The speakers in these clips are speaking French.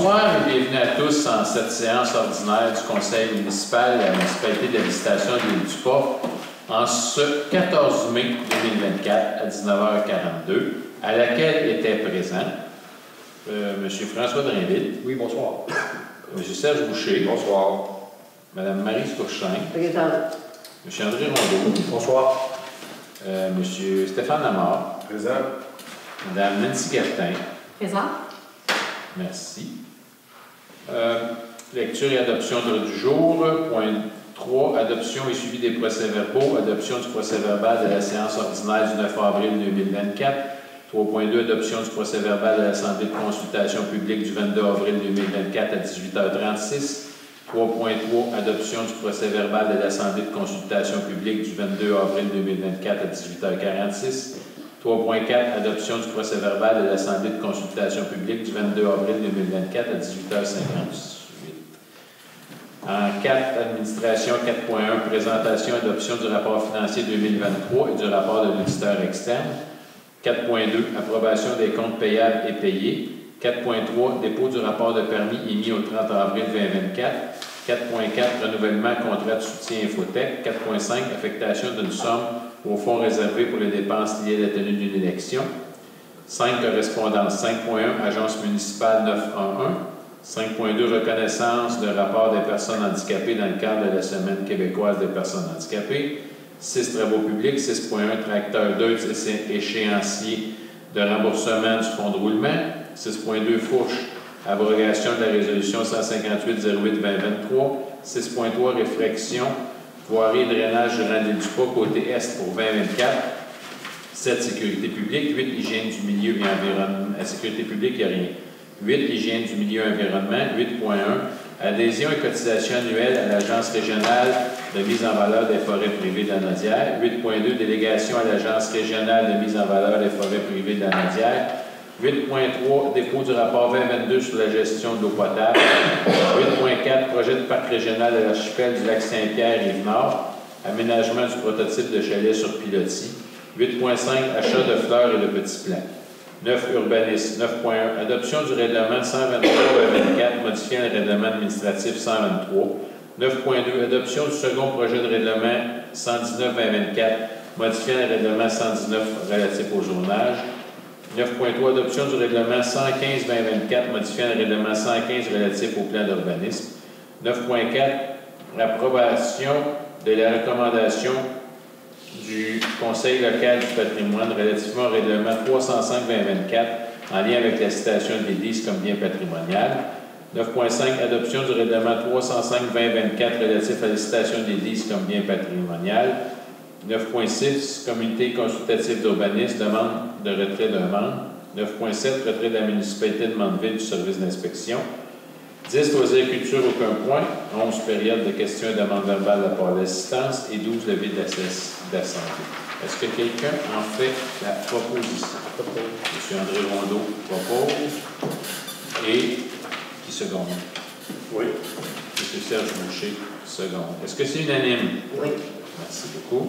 Bonsoir et bienvenue à tous en cette séance ordinaire du Conseil municipal de la municipalité de l'habitation de l'île du Port en ce 14 mai 2024 à 19h42, à laquelle était présent M. François Drainville. Oui, bonsoir. M. Serge Boucher. Bonsoir. Mme Marie Scourchain. Présente. M. André Rondeau. Bonsoir. M. Stéphane Lamar. Présent. Mme Nancy Gertin. Présent. Merci. Lecture et adoption de l'ordre du jour. Point 3. Adoption et suivi des procès-verbaux. Adoption du procès-verbal de la séance ordinaire du 9 avril 2024. 3.2. Adoption du procès-verbal de l'Assemblée de consultation publique du 22 avril 2024 à 18h36. 3.3. Adoption du procès-verbal de l'Assemblée de consultation publique du 22 avril 2024 à 18h46. 3.4. Adoption du procès-verbal de l'Assemblée de consultation publique du 22 avril 2024 à 18h58. En 4, administration 4.1, présentation et adoption du rapport financier 2023 et du rapport de l'auditeur externe. 4.2, approbation des comptes payables et payés. 4.3, dépôt du rapport de permis émis au 30 avril 2024. 4.4, renouvellement contrat de soutien Infotech. 4.5, affectation d'une somme au fonds réservé pour les dépenses liées à la tenue d'une élection. 5, correspondance. 5.1, agence municipale 911. 5.2, reconnaissance de rapport des personnes handicapées dans le cadre de la Semaine québécoise des personnes handicapées. 6, travaux publics. 6.1, tracteur 2, échéancier de remboursement du fonds de roulement. 6.2, fourche, abrogation de la résolution 158-08-2023. 6.3, réflexion, voirie et drainage durant l'île du Port, côté Est pour 2024. 7, sécurité publique. 8, hygiène du milieu et environnement. À sécurité publique, il n'y a rien. 8, hygiène du milieu et environnement. 8.1, adhésion et cotisation annuelle à l'Agence régionale de mise en valeur des forêts privées de la Naudière. 8.2, délégation à l'Agence régionale de mise en valeur des forêts privées de la Naudière. 8.3, dépôt du rapport 2022 sur la gestion de l'eau potable. 8.4, projet de parc régional de l'archipel du lac Saint-Pierre et Rive-Nord. Aménagement du prototype de chalet sur pilotis. 8.5, achat de fleurs et de petits plants. 9, urbanisme. 9.1, adoption du règlement 123-24, modifiant le règlement administratif 123. 9.2, adoption du second projet de règlement 119-24, modifiant le règlement 119 relatif au zonage. 9.3, adoption du règlement 115-2024, modifiant le règlement 115 relatif au plan d'urbanisme. 9.4, approbation de la recommandation du Conseil local du patrimoine relativement au règlement 305-2024 en lien avec la citation de l'Église comme bien patrimonial. 9.5, adoption du règlement 305-2024 relatif à la citation de l'Église comme bien patrimonial. 9.6, comité consultatif d'urbanisme, demande de retrait d'un membre. 9.7, retrait de la municipalité de Mandeville du service d'inspection. 10, loisirs et culture, aucun point. 11, période de questions et demandes verbales de la part d'assistance. Et 12, levée d'assemblée. Est-ce que quelqu'un en fait la proposition? M. André Rondeau propose. Et qui seconde? Oui. M. Serge Boucher, seconde. Est-ce que c'est unanime? Oui. Merci beaucoup.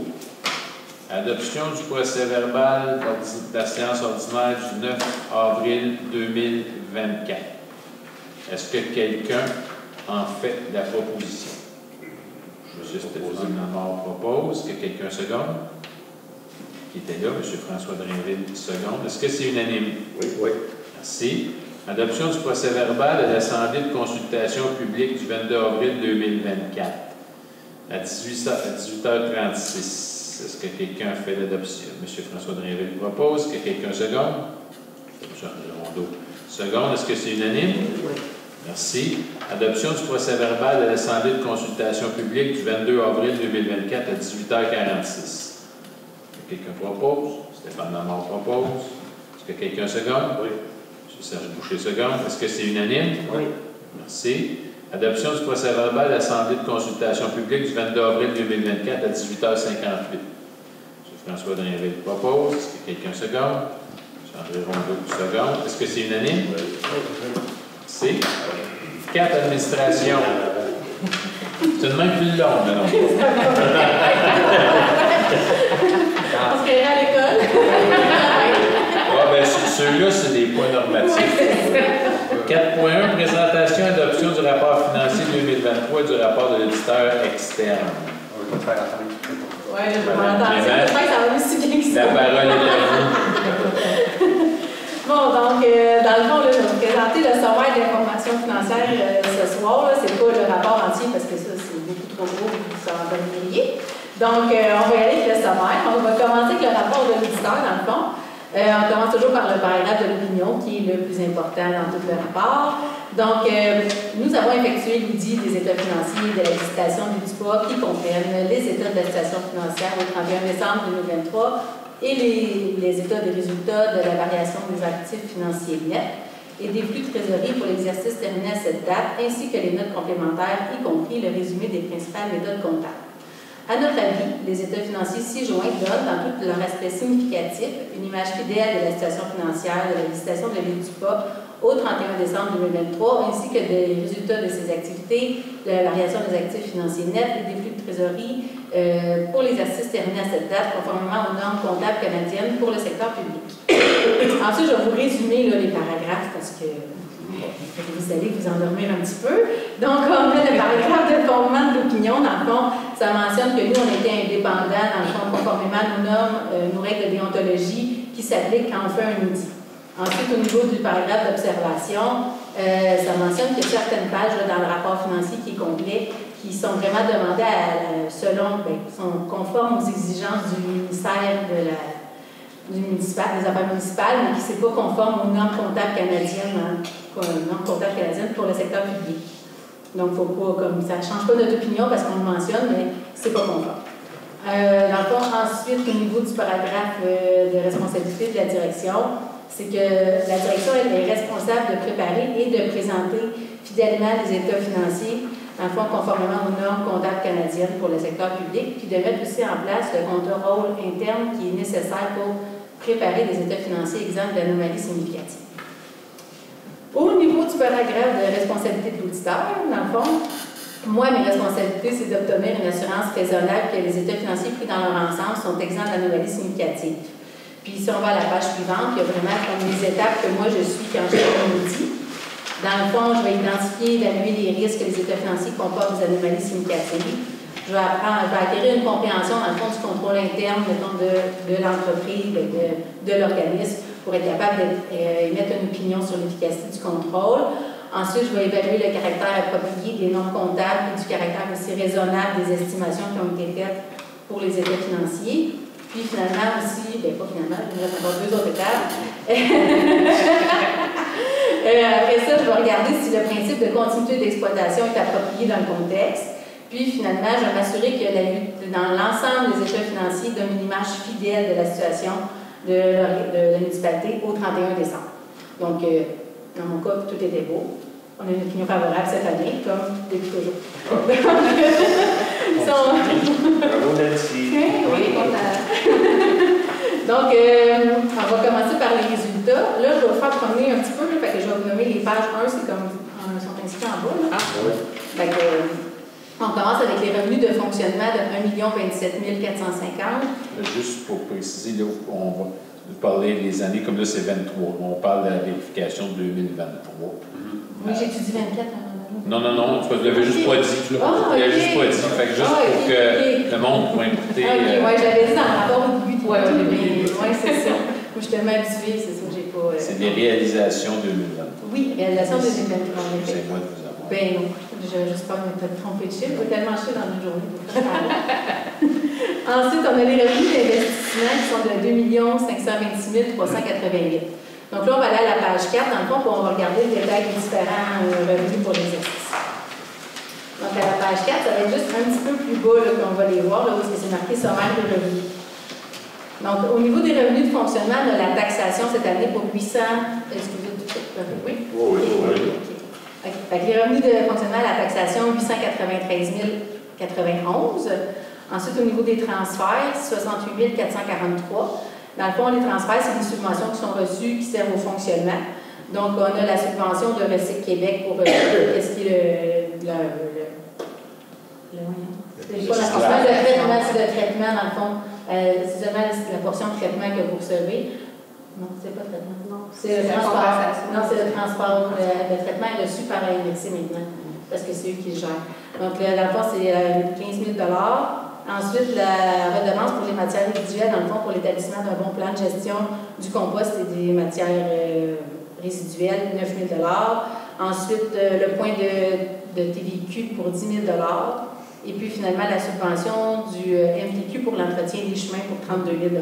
Adoption du procès-verbal de la séance ordinaire du 9 avril 2024. Est-ce que quelqu'un en fait la proposition? M. Stéphane Lamar propose. Que quelqu'un seconde? Qui était là, M. François Drainville seconde. Est-ce que c'est unanime? Oui, oui. Merci. Adoption du procès-verbal de l'Assemblée de consultation publique du 22 avril 2024 à 18h36. Est-ce que quelqu'un fait l'adoption? M. François Drainville propose. Que quelqu'un seconde? M. André Rondeau seconde. Est-ce que c'est unanime? Oui. Merci. Adoption du procès-verbal de l'Assemblée de consultation publique du 22 avril 2024 à 18h46. Quelqu'un propose? Stéphane Lamar propose. Est-ce que quelqu'un seconde? Oui. M. Serge Boucher seconde. Est-ce que c'est unanime? Oui. Merci. Adoption du procès-verbal de l'Assemblée de consultation publique du 22 avril 2024 à 18h58. M. François Drainville propose. Est-ce que quelqu'un seconde? M. André Rondeau seconde. Est-ce que c'est unanime? Oui. Merci. 4, administration. C'est une main plus longue, mais non. Parce qu'elle est à l'école. Ah, ben, ceux-là, c'est des points normatifs. 4.1, présentation et adoption du rapport financier 2023 et du rapport de l'auditeur externe. On va pas faire attendre. Oui, je vais m'entendre. J'espère que ça va aussi bien que ça. La parole est à vous. Bon, donc, dans le fond, là, je vais vous présenter le sommaire d'information financière ce soir. C'est pas le rapport entier parce que ça, c'est beaucoup trop gros pour ça en donner. Donc, on va y aller avec le sommaire. On va commencer avec le rapport de l'auditeur, dans le fond. On commence toujours par le paragraphe de l'opinion, qui est le plus important dans tout le rapport. Donc, nous avons effectué l'audit des états financiers de la licitation du DUPA qui comprennent les états de la situation financière au 31 décembre 2023 et les états des résultats de la variation des actifs financiers nets et des flux de trésorerie pour l'exercice terminé à cette date, ainsi que les notes complémentaires, y compris le résumé des principales méthodes comptables. À notre avis, les états financiers ci-joints donnent, dans tout leur aspect significatif, une image fidèle de la situation financière de la licitation de l'EDUPA au 31 décembre 2023, ainsi que des résultats de ses activités, de la variation des actifs financiers nets et des flux de trésorerie pour l'exercice terminé à cette date, conformément aux normes comptables canadiennes pour le secteur public. Ensuite, je vais vous résumer là, les paragraphes parce que vous allez vous endormir un petit peu. Donc, on met le paragraphe de fondement de l'opinion. Dans le fond, ça mentionne que nous, on était indépendants, dans le fond, conformément à nos normes, nos règles de déontologie qui s'appliquent quand on fait un audit. Ensuite, au niveau du paragraphe d'observation, ça mentionne que certaines pages là, dans le rapport financier qui est complet, qui sont vraiment demandées sont conformes aux exigences du ministère des Affaires municipales, mais qui ne sont pas conformes aux normes comptables canadiennes, pour le secteur public. Donc, faut pas, ça ne change pas notre opinion parce qu'on le mentionne, mais ce n'est pas conforme. Dans le fond, ensuite, au niveau du paragraphe de responsabilité de la direction, c'est que la direction elle est responsable de préparer et de présenter fidèlement les états financiers, dans le fond, conformément aux normes comptables canadiennes pour le secteur public, puis de mettre aussi en place le contrôle interne qui est nécessaire pour préparer des états financiers exempts d'anomalies significatives. Au niveau du paragraphe de responsabilité de l'auditeur, dans le fond, moi, mes responsabilités, c'est d'obtenir une assurance raisonnable que les états financiers pris dans leur ensemble sont exempts d'anomalies significatives. Puis, si on va à la page suivante, il y a vraiment comme les étapes que moi je suis quand je fais un audit. Dans le fond, je vais identifier, évaluer les risques que les états financiers comportent des anomalies significatives. Je vais acquérir une compréhension, dans le fond, du contrôle interne, mettons, de l'entreprise, de l'organisme, pour être capable d'émettre une opinion sur l'efficacité du contrôle. Ensuite, je vais évaluer le caractère approprié des normes comptables et du caractère aussi raisonnable des estimations qui ont été faites pour les états financiers. Puis finalement aussi, pas finalement, il me reste encore 2 autres étapes. Après ça, je vais regarder si le principe de continuité d'exploitation est approprié dans le contexte. Puis finalement, je vais m'assurer que dans l'ensemble des états financiers donne une image fidèle de la situation de la municipalité au 31 décembre. Donc, dans mon cas, tout était beau. On a une opinion favorable cette année, comme depuis toujours. Bravo, Nancy. Oui, donc, on va commencer par les résultats. Là, je vais vous faire promener un petit peu, là, fait que je vais vous nommer les pages 1, c'est comme sont inscrits en bas. Là. Oui. Fait que, on commence avec les revenus de fonctionnement de 1 027 450. Juste pour préciser, là, on va parler des années, comme là c'est 23. On parle de la vérification de 2023. Oui, j'étudie 24. Non, tu ne l'avais juste pas dit. Tu l'avais juste pas dit. Fait que juste pour que le monde puisse écouter. Oui, j'avais dit dans le rapport au début de oui, c'est ça. Moi, je suis tellement habituée, c'est ça que j'ai pas. C'est des réalisations 2023. Oui, réalisations 2023. C'est moi de vous avoir. J'espère ne pas te tromper de chiffre. Je vais tellement chier dans une journée. Ensuite, on a les revenus d'investissement qui sont de 2 526 388. Donc là, on va aller à la page 4, dans le fond, pour on va regarder le détail des différents revenus pour l'exercice. Donc à la page 4, ça va être juste un petit peu plus bas qu'on va les voir, là où c'est marqué sommaire de revenus. Donc au niveau des revenus de fonctionnement, on a la taxation cette année pour 800... Excusez-moi, oui? Oui. Okay. Fait que les revenus de fonctionnement à la taxation, 893 091. Ensuite, au niveau des transferts, 68 443. Dans le fond, les transferts, c'est des subventions qui sont reçues, qui servent au fonctionnement. Donc, on a la subvention de Recycle Québec pour qu'est-ce qui est c'est pas le traitement, c'est le traitement, dans le fond. C'est seulement la portion de traitement que vous recevez. Non, c'est pas traitement. Non, C'est le la transport. compensation. Non, c'est le transport. Le traitement est reçu par la MRC maintenant, parce que c'est eux qui le gèrent. Donc, dans le fond, c'est 15 000 $. Ensuite, la redevance pour les matières résiduelles, dans le fond, pour l'établissement d'un bon plan de gestion du compost et des matières résiduelles, 9 000 $. Ensuite, le point de TVQ pour 10 000 $. Et puis, finalement, la subvention du MTQ pour l'entretien des chemins pour 32 000 $.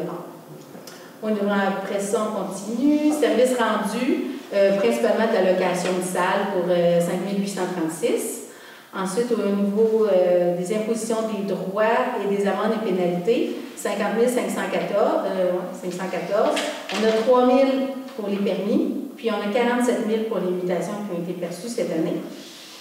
Après ça, on continue. Services rendus, principalement de la location de salles pour 5 836. Ensuite, au niveau des impositions des droits et des amendes et pénalités, 50 514. On a 3 000 pour les permis, puis on a 47 000 pour les mutations qui ont été perçues cette année.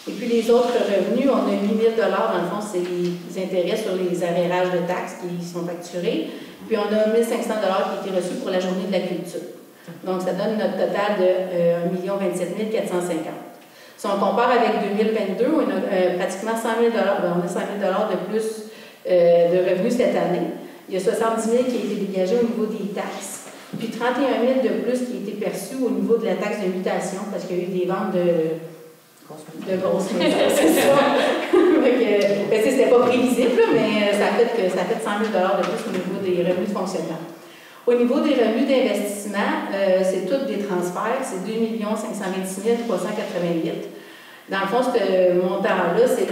Et puis les autres revenus, on a 8 000 $, dans le fond, c'est les intérêts sur les arrérages de taxes qui sont facturés. Puis on a 1 500 $ qui ont été reçus pour la journée de la culture. Donc ça donne notre total de 1 27 450. Si on compare avec 2022, on a pratiquement 100 000 $. On a 100 000 $ de plus de revenus cette année. Il y a 70 000 qui a été dégagé au niveau des taxes. Puis 31 000 de plus qui a été perçu au niveau de la taxe de mutation parce qu'il y a eu des ventes de grosses maisons, c'est ça. C'était pas prévisible, mais ça fait 100 000 $ de plus au niveau des revenus de fonctionnement. Au niveau des revenus d'investissement, c'est tous des transferts, c'est 2 526 388. Dans le fond, ce montant-là, c'est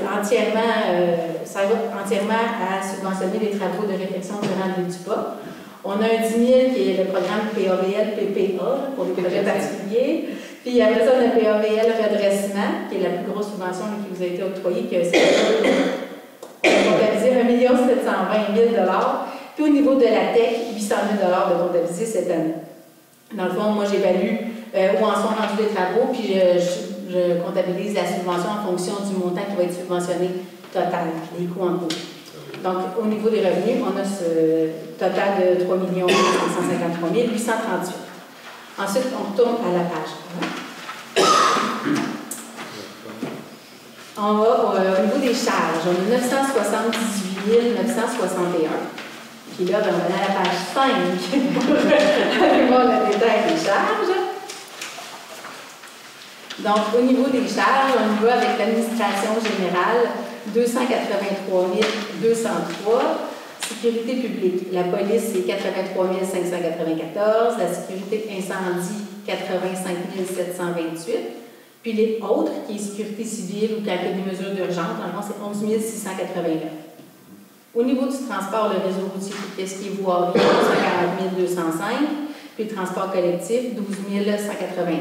ça va entièrement à subventionner les travaux de réfection durant le DUPA. On a un 10 000 qui est le programme PAVL-PPA pour les projets particuliers. Puis après ça, on a PAVL redressement, qui est la plus grosse subvention qui vous a été octroyée, qui a comptabilisé 1 720 000 $. Puis au niveau de la TEC, 800 000 $ de comptabilisé cette année. Dans le fond, moi, j'évalue où en sont rendus les travaux, puis je comptabilise la subvention en fonction du montant qui va être subventionné total, les coûts en cours. Donc, au niveau des revenus, on a ce total de 3 553 838. Ensuite, on retourne à la page. On va au niveau des charges. On a 978 961. Puis là, on va à la page 5 pour aller voir le détail des charges. Donc, au niveau des charges, on y va avec l'administration générale, 283 203. Sécurité publique, la police, c'est 83 594. La sécurité incendie, 85 728. Puis les autres, qui est sécurité civile ou quand il y a des mesures d'urgence, dans le fond, c'est 11 689. Au niveau du transport, le réseau routier, qu'est-ce qui est voirie, 140 205. Puis le transport collectif, 12 193.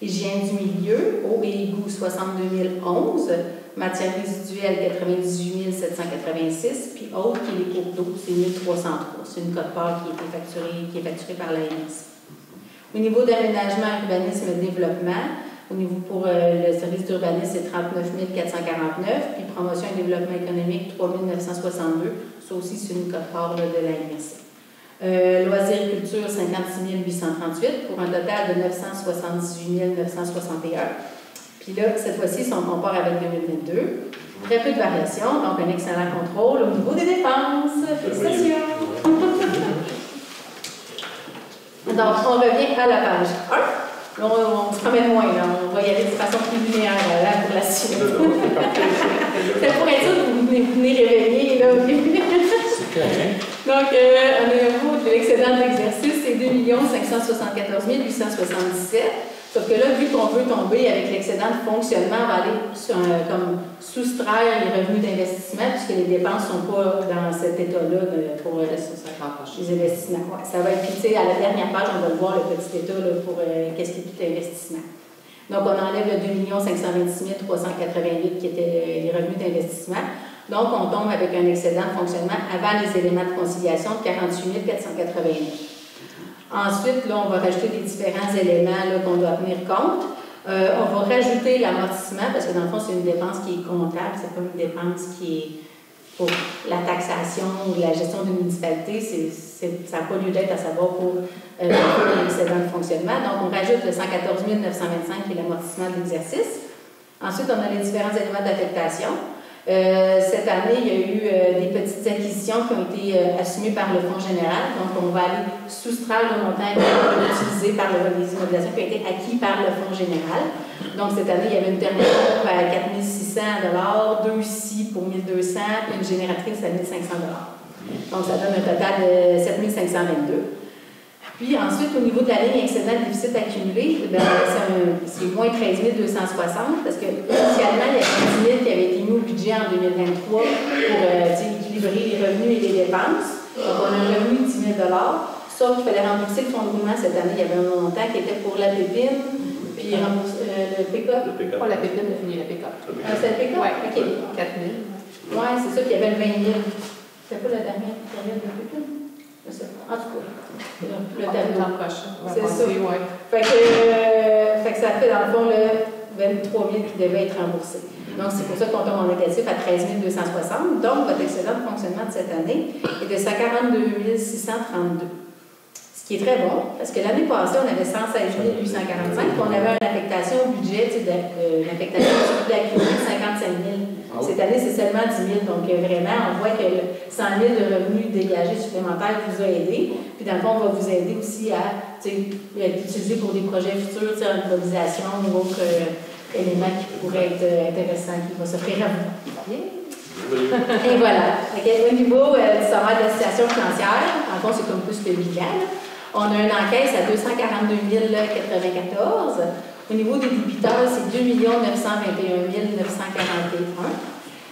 Hygiène du milieu, eau et égout, 62 011. Matières résiduelles, 98 786. Puis autres, qui est les cours d'eau, c'est 1303. C'est une cote-part qui est facturée par l'ANS. Au niveau d'aménagement, urbanisme et développement, au niveau pour le service d'urbanisme, c'est 39 449. Puis promotion et développement économique, 3 962. Ça aussi, c'est une cote-part de l'ANS. Loisirs et culture, 56 838 pour un total de 978 961. Puis là, cette fois-ci, si on compare avec 2022, très peu de variations, donc un excellent contrôle au niveau des dépenses. Félicitations! Donc, on revient à la page 1. Là, on se promène moins, là. On va y aller de façon plus linéaire là, pour la suite. C'est pour être sûr que vous venez réveiller, là, au début. C'est correct. Donc, au niveau de l'excédent de l'exercice, c'est 2 574 877. Sauf que là, vu qu'on veut tomber avec l'excédent de fonctionnement, on va aller comme soustraire les revenus d'investissement, puisque les dépenses ne sont pas dans cet état-là pour les investissements. Ouais, ça va être, tu sais, à la dernière page, on va le voir, le petit état là, pour qu'est-ce qui est tout l'investissement. Donc, on enlève le 2 526 388 qui était les revenus d'investissement. Donc, on tombe avec un excédent de fonctionnement avant les éléments de conciliation de 48 489. Ensuite, là, on va rajouter des différents éléments qu'on doit tenir compte. On va rajouter l'amortissement, parce que dans le fond, c'est une dépense qui est comptable, c'est pas une dépense qui est pour la taxation ou la gestion d'une municipalité. Ça n'a pas lieu d'être à savoir pour l'excédent de fonctionnement. Donc, on rajoute le 114 925 qui est l'amortissement de l'exercice. Ensuite, on a les différents éléments d'affectation. Cette année, il y a eu des petites acquisitions qui ont été assumées par le Fonds général. Donc, on va aller soustraire le montant utilisé par les immobilisations qui ont été acquis par le Fonds général. Donc, cette année, il y avait une dernière pompe à 4 600 $, deux ici pour 1 200 $, puis une génératrice à 1 500 $. Donc, ça donne un total de 7 522 $. Puis ensuite, au niveau de la ligne excédent déficit accumulé, c'est moins 13 260 parce qu'initialement, il y avait 10 000 qui avaient été mis au budget en 2023 pour équilibrer les revenus et les dépenses. Donc, on a un revenu de 10 000 $, sauf qu'il fallait rembourser le fonds de roulement cette année. Il y avait un montant qui était pour la pépine, puis le pick-up. Pas la pépine, mais la pick-up. C'est le pick-up? Oui, OK. 4 000. Oui, c'est ça, puis il y avait le 20 000. C'était pas la dernière période de pépine? En tout cas, le tableau. C'est ça. Ouais. Fait que ça fait dans le fond le 23 000 qui devait être remboursé. Donc, c'est pour ça qu'on tombe en négatif à 13 260. Donc, votre excédent de fonctionnement de cette année est de 142 632. Ce qui est très bon, parce que l'année passée, on avait 116 845, puis on avait une affectation au budget, l'affectation de l'accumulé de 55 000. Cette année, c'est seulement 10 000. Donc, vraiment, on voit que le 100 000 de revenus dégagés supplémentaires vous a aidé. Puis, dans le fond, on va vous aider aussi à l'utiliser pour des projets futurs, en immobilisation, d'autres éléments qui pourraient être intéressants, qui vont s'offrir à vous. Et voilà. Au niveau du sommaire de la situation financière, en fond, c'est comme plus le bilan. On a une encaisse à 242 094. Au niveau des débiteurs, c'est 2 921 941.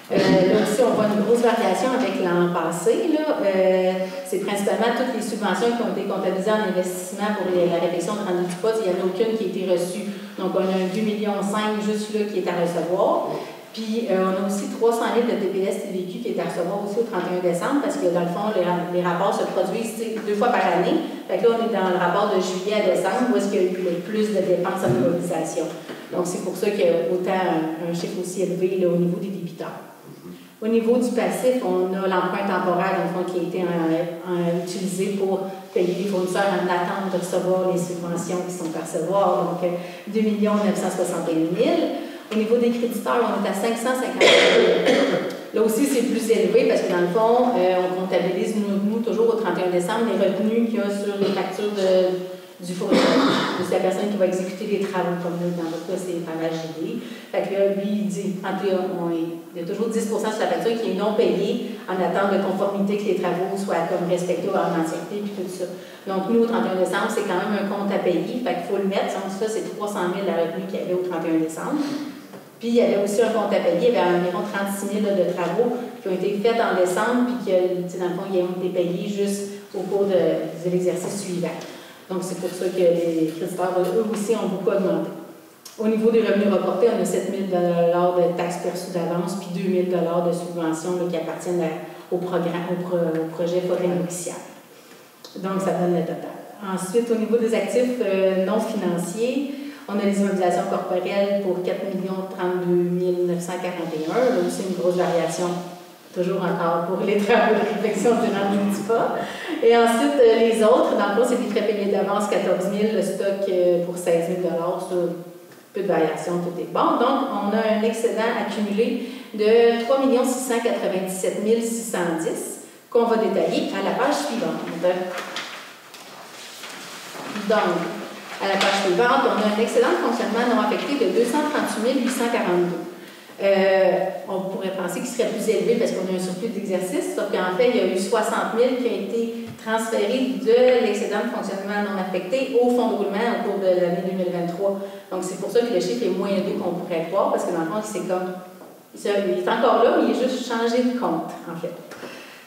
Là aussi, on voit une grosse variation avec l'an passé. C'est principalement toutes les subventions qui ont été comptabilisées en investissement pour la réfection de rendu du poste. Il n'y en a aucune qui a été reçue. Donc, on a un 2,5 millions juste là qui est à recevoir. Puis, on a aussi 300 000 de TPS TVQ qui est à recevoir aussi au 31 décembre parce que, dans le fond, les rapports se produisent 2 fois par année. Fait que là, on est dans le rapport de juillet à décembre où est-ce qu'il y a eu le plus de dépenses en immobilisation. Donc, c'est pour ça qu'il y a autant un chiffre aussi élevé là, au niveau des débiteurs. Au niveau du passif, on a l'emprunt temporaire, dans le fond, qui a été utilisé pour payer les fournisseurs en attente de recevoir les subventions qui sont à recevoir. Donc, 2 961 000. Au niveau des créditeurs, on est à 550 000. Là aussi, c'est plus élevé parce que dans le fond, on comptabilise, nous, toujours au 31 décembre, les revenus qu'il y a sur les factures du fournisseur. C'est la personne qui va exécuter les travaux, comme nous, dans notre cas, c'est par HGD. Fait que là, lui, il dit, il y a toujours 10 sur la facture qui est non payée en attente de conformité que les travaux soient comme respectés en entièreté et tout ça. Donc, nous, au 31 décembre, c'est quand même un compte à payer. Fait qu'il faut le mettre. Donc, ça, c'est 300 000 la revenu qu'il y avait au 31 décembre. Puis, il y avait aussi un compte à payer. Il y avait environ 36 000 de travaux qui ont été faits en décembre, puis qui, dans le fond, ils ont été payés juste au cours de l'exercice suivant. Donc, c'est pour ça que les créditeurs, eux aussi, ont beaucoup augmenté. Au niveau des revenus reportés, on a 7 000 de taxes perçues d'avance, puis 2 000 de subventions qui appartiennent au projet forêt nourricière. Donc, ça donne le total. Ensuite, au niveau des actifs non financiers, on a les immobilisations corporelles pour 4 032 941. Là aussi, une grosse variation, toujours encore pour les travaux de réflexion du rendu du pas. Et ensuite, les autres, dans le fond, c'est des frais payés d'avance, 14 000, le stock pour 16 000 sur peu de variation, tout est bon. Donc, on a un excédent accumulé de 3 697 610 qu'on va détailler à la page suivante. Donc, à la page suivante, on a un excédent de fonctionnement non affecté de 238 842. On pourrait penser qu'il serait plus élevé parce qu'on a un surplus d'exercice, sauf qu'en fait, il y a eu 60 000 qui ont été transférés de l'excédent de fonctionnement non affecté au fonds de roulement au cours de l'année 2023. Donc, c'est pour ça que le chiffre est moins élevé qu'on pourrait croire, parce que dans le fond, c'est comme... Il est encore là, mais il est juste changé de compte, en fait.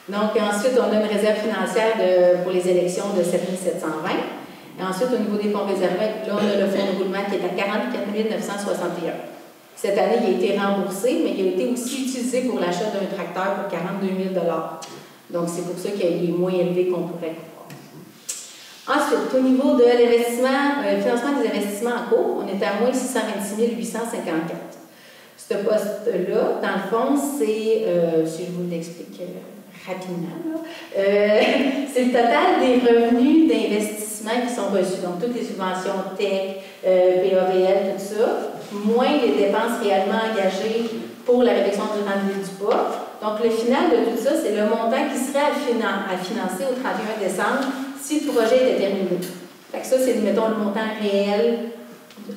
Donc, ensuite, on a une réserve financière pour les élections de 7 720. Et ensuite, au niveau des fonds réservés, là, on a le fonds de roulement qui est à 44 961. Cette année, il a été remboursé, mais il a été aussi utilisé pour l'achat d'un tracteur pour 42 000 $. Donc, c'est pour ça qu'il est moins élevé qu'on pourrait croire. Ensuite, au niveau de l'investissement, financement des investissements en cours, on est à moins 626 854. Ce poste-là, dans le fond, c'est, si je vous l'explique rapidement, c'est le total des revenus d'investissement qui sont reçus. Donc, toutes les subventions TEC, PAVL, tout ça, moins les dépenses réellement engagées pour la réduction du rendement du poids. Donc, le final de tout ça, c'est le montant qui serait à financer au 31 décembre si le projet était terminé. Fait que ça, c'est, mettons, le montant réel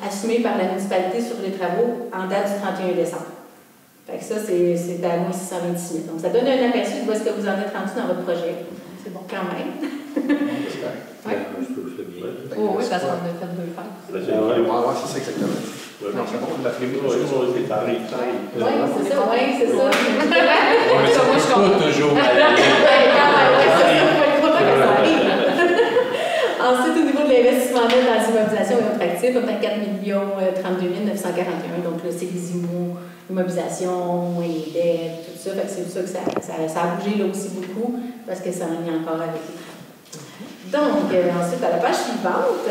assumé par la municipalité sur les travaux en date du 31 décembre. Fait que ça, c'est à moins 626 000. Donc, ça donne un aperçu de où est-ce que vous en êtes rendu dans votre projet. C'est bon quand même. Oui. Oh, oui, parce qu'on a fait 2 phases. Oui, c'est ça exactement. Non, c'est bon, la prévision est tarée. Oui, c'est ça, oui, c'est ça. Mais ça pousse pas toujours à la Ensuite, au niveau de l'investissement net dans l'immobilisation et autres actifs, on est à 4 32 941. Donc là, c'est les immobilisations, les dettes, tout ça. Fait que c'est pour ça que ça a bougé là aussi beaucoup, parce que ça en est encore avec les travaux. Donc, ensuite, à la page suivante,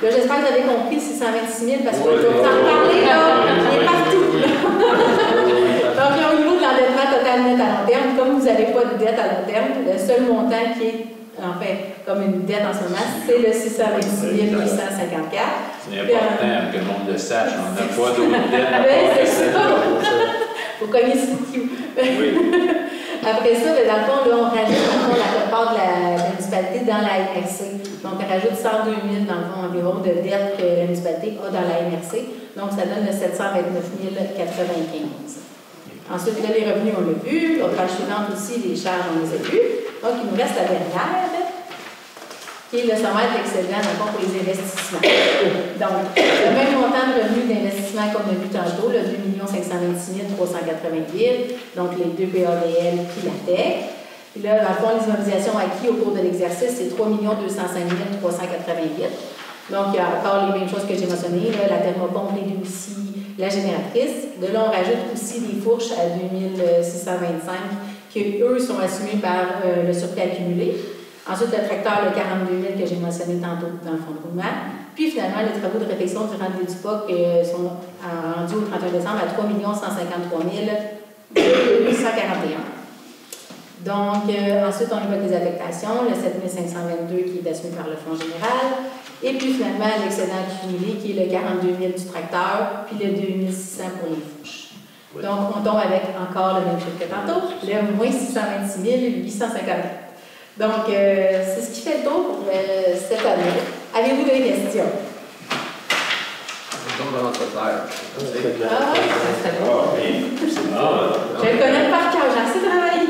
là, j'espère que vous avez compris 626 000, parce que je vais vous en parler, là, il est partout. Donc, là, au niveau de l'endettement total net à long terme, comme vous n'avez pas de dette à long terme, le seul montant qui est en fait, comme une dette en ce moment, c'est le 626 854. C'est important que le monde le sache. On n'a pas d'autres dettes à part c'est ça. Il faut cogner sur le cul. Après ça, dans le fond, là, on rajoute la plupart de la municipalité dans la MRC. Donc, on rajoute 102 000 dans le fond environ de dettes que la municipalité a dans la MRC. Donc, ça donne le 729 095. Ensuite, là, les revenus, on l'a vu. La page suivante aussi, les charges, on les a vues. Donc, il nous reste la dernière, qui est le sommaire d'excédent pour les investissements. Donc, le même montant de revenus d'investissement qu'on a vu tantôt, le 2 526 388, donc les deux PAVL puis la TEC. Puis là, dans le fond, les immobilisations acquises au cours de l'exercice, c'est 3 205 388. Donc, il y a encore les mêmes choses que j'ai mentionnées, là, la thermopompe, les aussi, la génératrice. De là, on rajoute aussi des fourches à 2625 qui, eux, sont assumés par le surplus accumulé. Ensuite, le tracteur, le 42 000 que j'ai mentionné tantôt dans le fonds de roulement. Puis, finalement, les travaux de réfection du rendement du POC sont rendus au 31 décembre à 3 153 841. Donc, ensuite, on évoque les affectations, le 7 522 qui est assumé par le fonds général. Et puis, finalement, l'excédent accumulé qui est le 42 000 du tracteur, puis le 2 600 pour les fourches. Donc, on tombe avec encore le même chiffre que tantôt, le moins 626 850. Donc, c'est ce qui fait le tour pour cette année. Avez-vous des questions? Donc, dans notre terre. Je le connais par cœur, j'ai assez travaillé.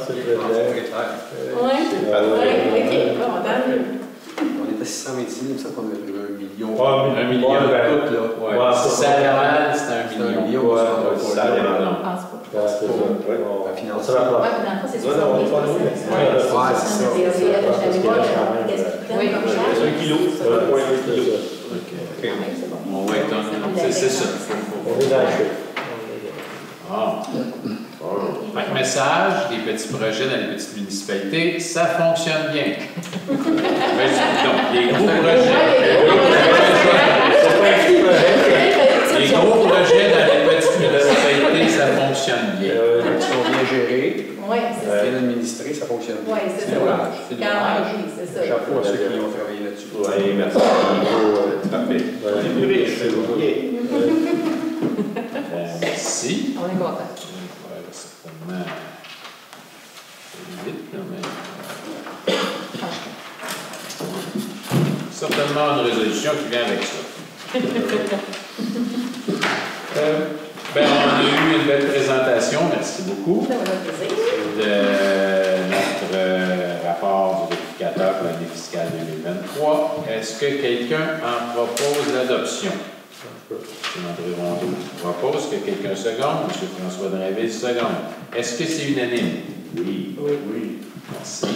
C'est très bien. Oui, ok, bon, tant mieux. On était à 626 000, ça qu'on a eu 1 million. 1 million de tout, là. Si ça allait mal, c'était 1 million. Ça allait mal. Je pense pas. C'est ça. Oui, puis dans le fond, c'est 60 000. Ouais, c'est ça. Oui, comme ça. 1 kilo. 1,1 kilo. On va être c'est ça. On est dans le chiffre. Ah. Fait que message, des petits projets dans les petites municipalités, ça fonctionne bien. Donc, les gros projets. Les gros projets dans les petites municipalités, ça fonctionne bien. Ils sont bien gérés, Oui, c'est ça. bien administrés, ça fonctionne bien. Oui, c'est ça. C'est Quand même, oui, c'est ça. Chapeau à ceux qui ont travaillé là-dessus. Oui, merci. Parfait. On est plus riche, c'est bon. Merci. On est content. Certainement. Vite, mais... Certainement une résolution qui vient avec ça. On a eu une belle présentation, merci beaucoup, Ça va faire plaisir. de notre rapport du vérificateur pour l'année fiscale 2023. Est-ce que quelqu'un en propose l'adoption? M. André Rondeau propose que quelqu'un seconde. M. François Drainville seconde. Est-ce que c'est unanime? Oui. Oui. Merci.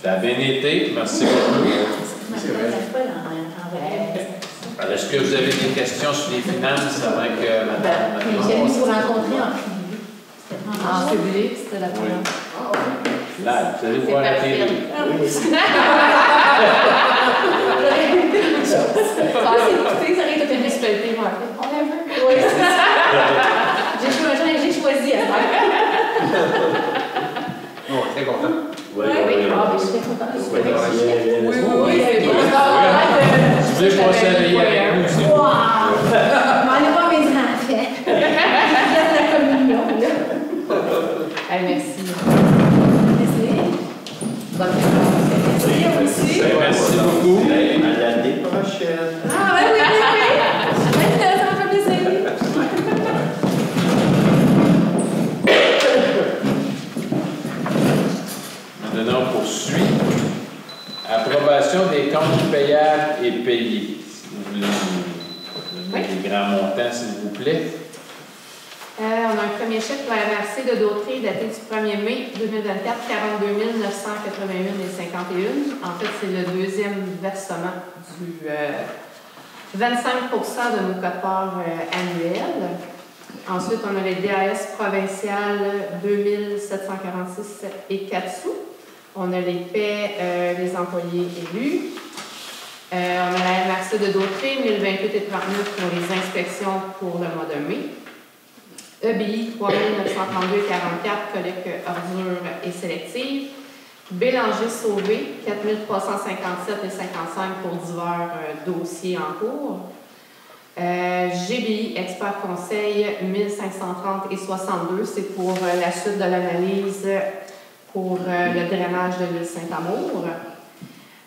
Ça a bien été. Merci beaucoup. Alors, est-ce que vous avez des questions sur les finances avant que Mme... J'ai aimé vous rencontrer en privé. En public, c'était la première. Là, vous allez voir la télé. Ça aurait été une municipalité, moi. On l'a vu. Oui, c'est ça. J'ai choisi à faire. Non, très content. Oui, ah, mais je suis très contente de ce que Oui, c'est bon. Je voulais passer à veiller avec nous aussi. Wow! M'enlève pas mes enfants. J'aime la communion, là. Merci. Bonne Merci aussi. Merci beaucoup. À l'année prochaine. Ah, oui, oui, oui. Ça me fait plaisir. Maintenant, on poursuit. Approbation des comptes payables et payés. Si vous voulez nous donner des grands montants, s'il vous plaît. On a un premier chèque pour la MRC de Dautrey daté du 1er mai 2024, 42 981,51. En fait, c'est le deuxième versement du 25% de nos quotes-parts annuels. Ensuite, on a les DAS provinciales 2746 et 4 sous. On a les paix des employés élus. On a la MRC de Dautrey, 1028 et 39 pour les inspections pour le mois de mai. EBI 3932,44, collecte ordures et sélective. Bélanger Sauvé 4357 et 55 pour divers dossiers en cours. GBI Expert Conseil 1530 et 62, c'est pour la suite de l'analyse pour le drainage de l'île Saint-Amour.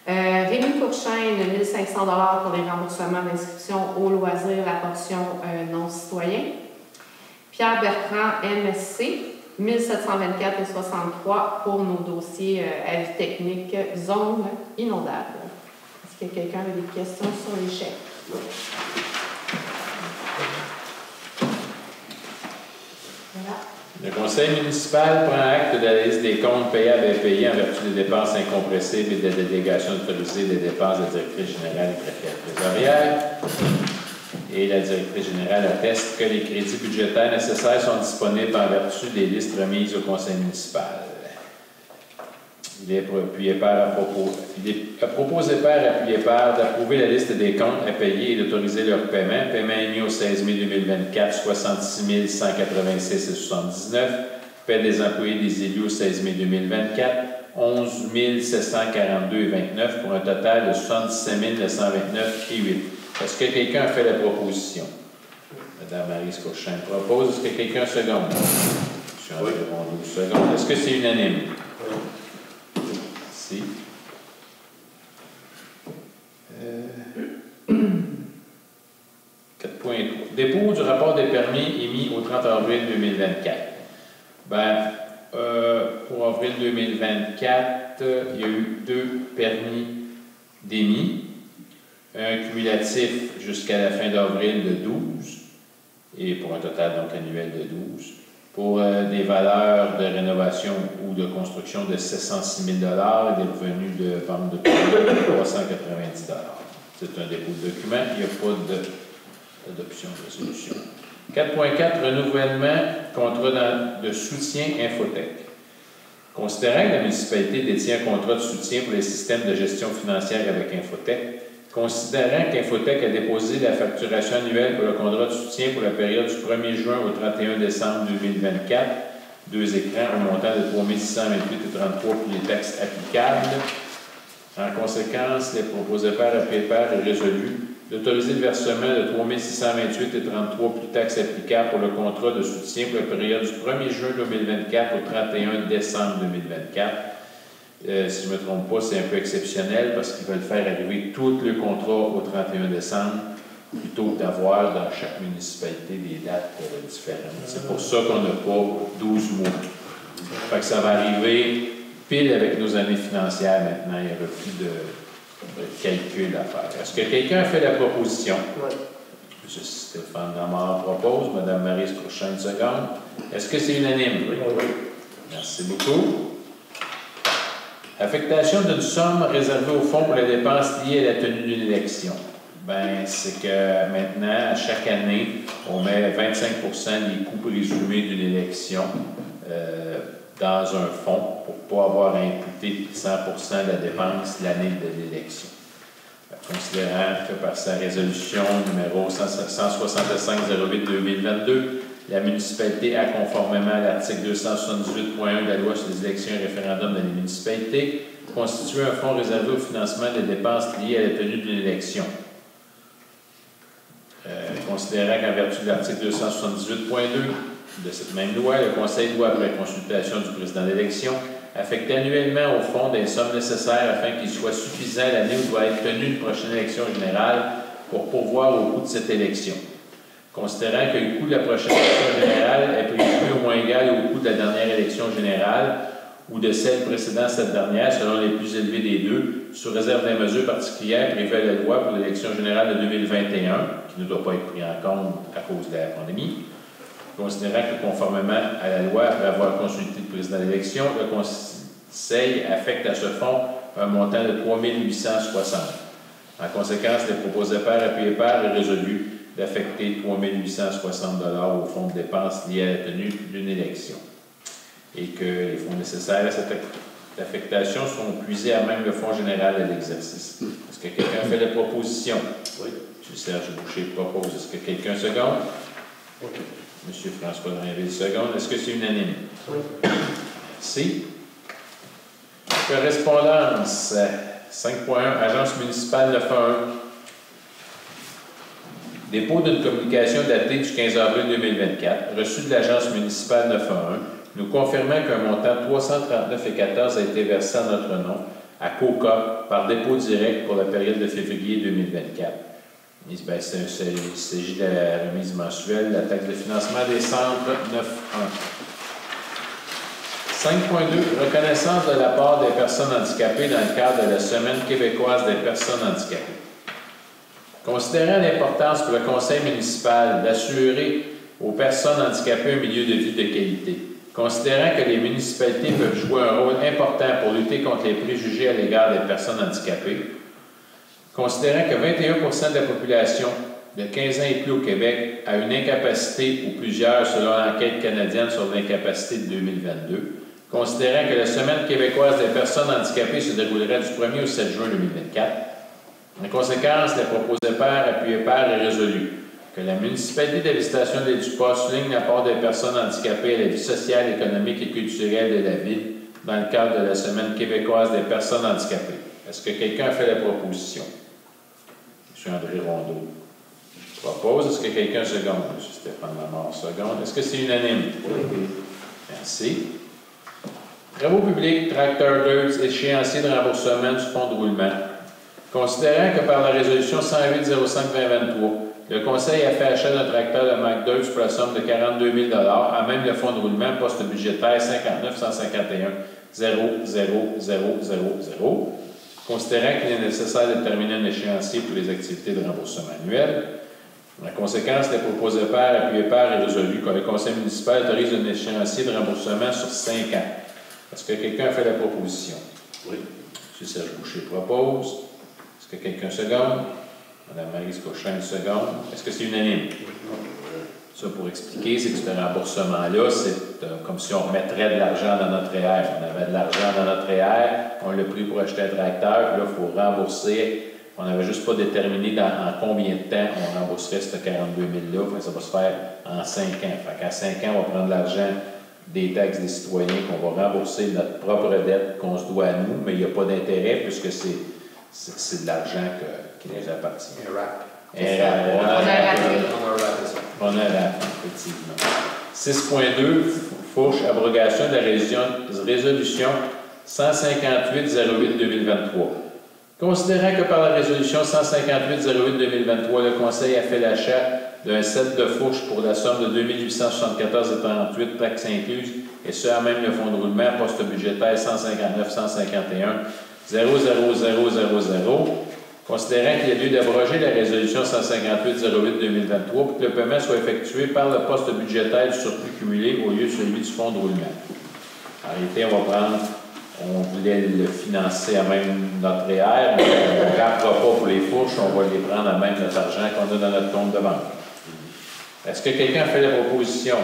Rémi Courchaine 1500 $ pour les remboursements d'inscription au loisir, la portion non citoyen. Pierre Bertrand, MSC, 1724 et 63 pour nos dossiers avis techniques, zone inondable. Est-ce que quelqu'un a des questions sur les chèques? Voilà. Le conseil municipal prend acte de la liste des comptes payables et payés en vertu des dépenses incompressibles et des délégations autorisées des dépenses de la directrice générale et greffière trésorière. Et la directrice générale atteste que les crédits budgétaires nécessaires sont disponibles en vertu des listes remises au conseil municipal. Il est proposé par appuyé par d'approuver la liste des comptes à payer et d'autoriser leur paiement. Paiement émis au 16 mai 2024, 66 186 et 79. Paie des employés des élus au 16 mai 2024, 11 742 et 29 pour un total de 77 929 et 8. Est-ce que quelqu'un a fait la proposition? Madame Maryse Courchaine propose. Est-ce que quelqu'un seconde? Je suis environ 12 secondes. Est-ce que c'est unanime? Si. 4.3. Dépôt du rapport des permis émis au 30 avril 2024. Pour avril 2024, il y a eu 2 permis d'émis. Un cumulatif jusqu'à la fin d'avril de 12, et pour un total donc annuel de 12, pour des valeurs de rénovation ou de construction de 706 000 $ et des revenus de vente de produits de 390 $. C'est un dépôt de document, il n'y a pas d'adoption de résolution. 4.4, renouvellement, contrat de soutien Infotech. Considérant que la municipalité détient un contrat de soutien pour les systèmes de gestion financière avec Infotech, considérant qu'Infotech a déposé la facturation annuelle pour le contrat de soutien pour la période du 1er juin au 31 décembre 2024, 2 écrans au montant de 3 628 et 33 pour les taxes applicables. En conséquence, les proposés par appuyés par est résolu d'autoriser le versement de 3 628 et 33 plus taxes applicables pour le contrat de soutien pour la période du 1er juin 2024 au 31 décembre 2024. Si je ne me trompe pas, c'est un peu exceptionnel parce qu'ils veulent faire arriver tout le contrat au 31 décembre plutôt que d'avoir dans chaque municipalité des dates différentes. C'est pour ça qu'on n'a pas 12 mois. Fait que ça va arriver pile avec nos années financières maintenant. Il n'y aura plus de calcul à faire. Est-ce que quelqu'un a fait la proposition? Oui. M. Stéphane Lamar propose. Mme Maryse Courchaine seconde. Est-ce que c'est unanime? Oui. Merci beaucoup. Affectation d'une somme réservée au fonds pour les dépenses liées à la tenue d'une élection. C'est que maintenant, à chaque année, on met 25% des coûts présumés d'une élection dans un fonds pour ne pas avoir à imputer 100% de la dépense l'année de l'élection. Considérant que par sa résolution numéro 165-08-2022, la municipalité a, conformément à l'article 278.1 de la loi sur les élections et référendums dans les municipalités, constitué un fonds réservé au financement des dépenses liées à la tenue d'une élection. Considérant qu'en vertu de l'article 278.2 de cette même loi, le Conseil doit, après consultation du président d'élection, affecter annuellement au fonds des sommes nécessaires afin qu'il soit suffisant l'année où doit être tenue une prochaine élection générale pour pourvoir au coût de cette élection. Considérant que le coût de la prochaine élection générale est prévu au moins égal au coût de la dernière élection générale ou de celle précédant cette dernière, selon les plus élevés des deux, sous réserve des mesures particulières prévues à la loi pour l'élection générale de 2021, qui ne doit pas être pris en compte à cause de la pandémie. Considérant que, conformément à la loi, après avoir consulté le président de l'élection, le Conseil affecte à ce fonds un montant de 3 860. En conséquence, les proposés par appuyés par est résolu d'affecter 3 860 $ au fonds de dépenses liées à la tenue d'une élection. Et que les fonds nécessaires à cette affectation sont puisés à même le fonds général de l'exercice. Est-ce que quelqu'un fait la proposition? Oui. M. Serge Boucher propose. Est-ce que quelqu'un seconde? Oui. M. François Drainville seconde. Est-ce que c'est unanime? Oui. Merci. Correspondance 5.1, Agence municipale 911. Dépôt d'une communication datée du 15 avril 2024, reçue de l'Agence municipale 911, nous confirmant qu'un montant de 339,14 a été versé en notre nom à COCA par dépôt direct pour la période de février 2024. Il s'agit de la remise mensuelle de la taxe de financement des centres 9.1. 5.2. Reconnaissance de la part des personnes handicapées dans le cadre de la Semaine québécoise des personnes handicapées. Considérant l'importance pour le conseil municipal d'assurer aux personnes handicapées un milieu de vie de qualité, considérant que les municipalités peuvent jouer un rôle important pour lutter contre les préjugés à l'égard des personnes handicapées, considérant que 21% de la population de 15 ans et plus au Québec a une incapacité ou plusieurs selon l'enquête canadienne sur l'incapacité de 2022, considérant que la Semaine québécoise des personnes handicapées se déroulera du 1er au 7 juin 2024, en conséquence, les proposés par, appuyés par est résolu que la municipalité de la Visitation des Dupas souligne l'apport des personnes handicapées à la vie sociale, économique et culturelle de la ville dans le cadre de la Semaine québécoise des personnes handicapées. Est-ce que quelqu'un a fait la proposition? M. André Rondeau propose. Est-ce que quelqu'un seconde? M. Stéphane Lamar seconde. Est-ce que c'est unanime? Oui. Merci. Travaux publics, tracteur Deutz, échéancier de remboursement du fonds de roulement. Considérant que par la résolution 108-05-2023, le Conseil a fait achat d'un tracteur de Mark Deutz pour la somme de 42 000 à même le fonds de roulement, poste budgétaire 59 151 000 000. Considérant qu'il est nécessaire de déterminer un échéancier pour les activités de remboursement annuel, en conséquence, les proposés par, appuyés par est résolu que le Conseil municipal autorise un échéancier de remboursement sur 5 ans. Est-ce que quelqu'un a fait la proposition? Oui. M. Serge Boucher propose. Est-ce que quelqu'un seconde? Mme Maryse Cochin seconde. Est-ce que c'est unanime? Oui. Ça, pour expliquer, c'est que ce remboursement-là, c'est comme si on remettrait de l'argent dans notre REER. On avait de l'argent dans notre REER, on l'a pris pour acheter un tracteur, puis là, il faut rembourser. On n'avait juste pas déterminé en combien de temps on rembourserait ce 42 000 $-là. Ça va se faire en 5 ans. Fait qu'en 5 ans, on va prendre l'argent des taxes des citoyens, qu'on va rembourser notre propre dette qu'on se doit à nous, mais il n'y a pas d'intérêt puisque c'est de l'argent qui nous appartient. Un rap. On a raté, effectivement. 6.2, Fourche, abrogation de la résolution 158-08-2023. Considérant que par la résolution 158-08-2023, le Conseil a fait l'achat d'un set de fourches pour la somme de 2 874,38 taxes incluses, et ce, à même le fonds de roulement, poste budgétaire 159 151 000. Considérant qu'il y a lieu d'abroger la résolution 158-08-2023 pour que le paiement soit effectué par le poste budgétaire du surplus cumulé au lieu de celui du fonds de roulement. En réalité, on voulait le financer à même notre REER, mais on ne le pas pour les fourches, on va les prendre à même notre argent qu'on a dans notre compte de banque. Est-ce que quelqu'un a fait la proposition?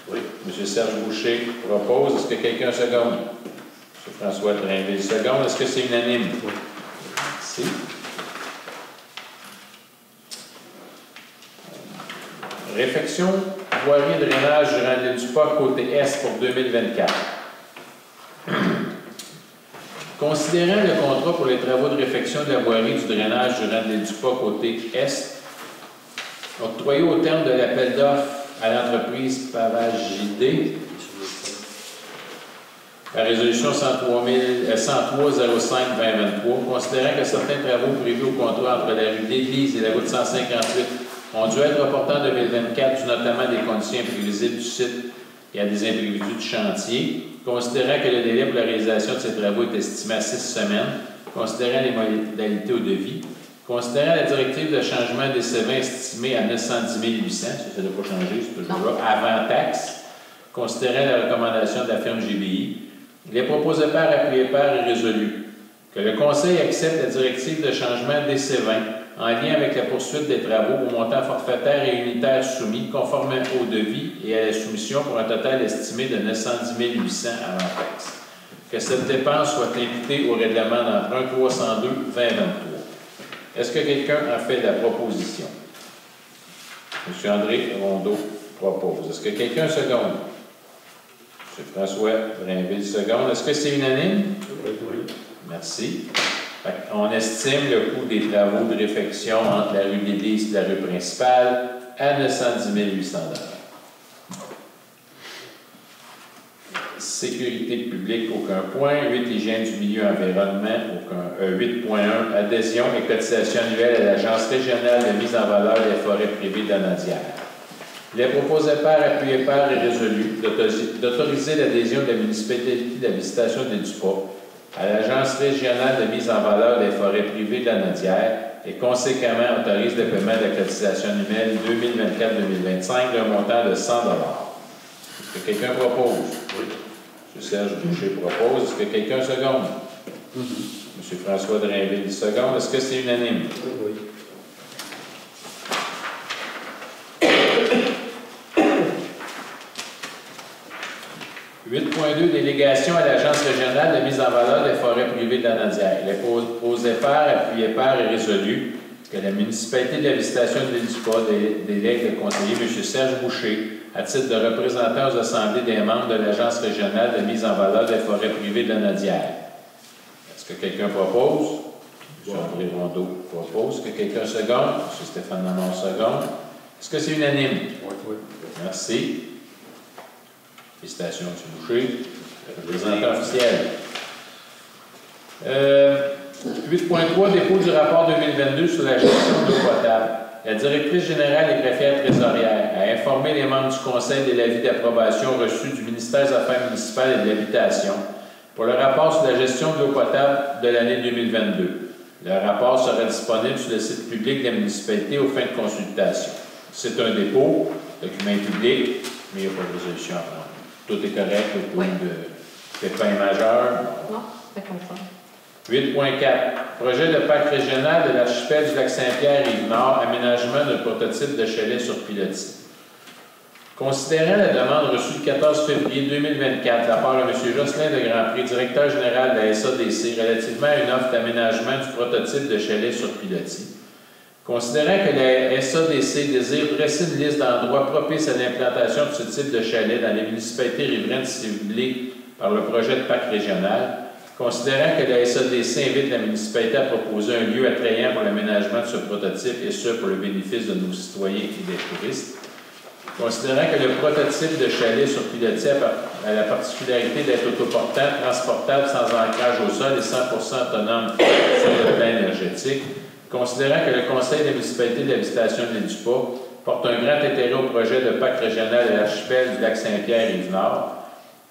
Oui. M. Serge Boucher propose. Est-ce que quelqu'un seconde? M. François Drainville seconde. Est-ce que c'est unanime? Oui. Merci. Réflexion voirie et drainage du Randelin-du-Pas, côté est pour 2024. Considérant le contrat pour les travaux de réfection de la voirie du drainage du Randelin-du-Pas, côté est, octroyé au terme de l'appel d'offres à l'entreprise Pavage JD, la résolution 103-05-2023, considérant que certains travaux prévus au contrat entre la rue d'Église et la route 158 ont dû être reportés en 2024, dû notamment des conditions imprévisibles du site et à des imprévus du chantier, considérant que le délai pour la réalisation de ces travaux est estimé à 6 semaines, considérant les modalités au devis, considérant la directive de changement des CEVA estimée à 910 800, ça ne doit pas changer, c'est toujours là, avant taxe, considérant la recommandation de la firme GBI, les proposés par, appuyés par et résolus, que le Conseil accepte la directive de changement des C20 en lien avec la poursuite des travaux au montant forfaitaire et unitaire soumis, conformément au devis et à la soumission pour un total estimé de 910 800 avant taxe. Que cette dépense soit imputée au règlement d'emprunt 302-2023. Est-ce que quelqu'un a fait la proposition? M. André Rondeau propose. Est-ce que quelqu'un seconde? M. François Drainville seconde. Est-ce que c'est unanime? Oui. Merci. On estime le coût des travaux de réfection entre la rue d'Église et la rue principale à 910 800 $. Sécurité publique, aucun point. 8, hygiène du milieu environnement, aucun. 8.1, adhésion et cotisation annuelle à l'Agence régionale de mise en valeur des forêts privées d'Anaudière. Il est proposé par, appuyé par et résolu d'autoriser l'adhésion de la municipalité de la Visitation des Dupas à l'Agence régionale de mise en valeur des forêts privées de l'Anaudière et conséquemment autorise le paiement de la cotisation annuelle 2024-2025 d'un montant de 100 $. Est-ce que quelqu'un propose? Oui. M. Serge Boucher propose. Est-ce que quelqu'un seconde? M. François Drainville seconde. Est-ce que c'est unanime? Oui. 8.2, délégation à l'Agence régionale de mise en valeur des forêts privées de l'Anaudière. Il est proposé par, appuyé par et résolu que la municipalité de la Visitation de l'île du Pas délègue le conseiller M. Serge Boucher à titre de représentant aux assemblées des membres de l'Agence régionale de mise en valeur des forêts privées de l'Anaudière. Est-ce que quelqu'un propose? M. André Rondeau propose. Est-ce que quelqu'un seconde? M. Stéphane Lamont seconde. Est-ce que c'est unanime? Oui. Merci. Félicitations, M. Boucher. Représentant officiel. 8.3, dépôt du rapport 2022 sur la gestion de l'eau potable. La directrice générale et greffière trésorière a informé les membres du Conseil de l'avis d'approbation reçu du ministère des Affaires municipales et de l'Habitation pour le rapport sur la gestion de l'eau potable de l'année 2022. Le rapport sera disponible sur le site public de la municipalité aux fins de consultation. C'est un dépôt, document public, mais il n'y a pas de résolution à prendre. Tout est correct, le point de pépin majeur. Non, c'est comme ça. 8.4. Projet de parc régional de l'archipel du Lac-Saint-Pierre-Rive-Nord, aménagement d'un prototype de chalet sur pilotis. Considérant la demande reçue le 14 février 2024 de la part de M. Jocelyn de Grandpré, directeur général de la SADC, relativement à une offre d'aménagement du prototype de chalet sur pilotis. Considérant que la SADC désire dresser une liste d'endroits propices à l'implantation de ce type de chalet dans les municipalités riveraines ciblées par le projet de parc régional, considérant que la SADC invite la municipalité à proposer un lieu attrayant pour l'aménagement de ce prototype, et ce, pour le bénéfice de nos citoyens et des touristes, considérant que le prototype de chalet sur pilotis a la particularité d'être autoportant, transportable sans ancrage au sol et 100% autonome sur le plan énergétique, considérant que le Conseil de la municipalité de la Visitation de l'île du Pas porte un grand intérêt au projet de parc régional de l'archipel du Lac-Saint-Pierre-Rive-Nord,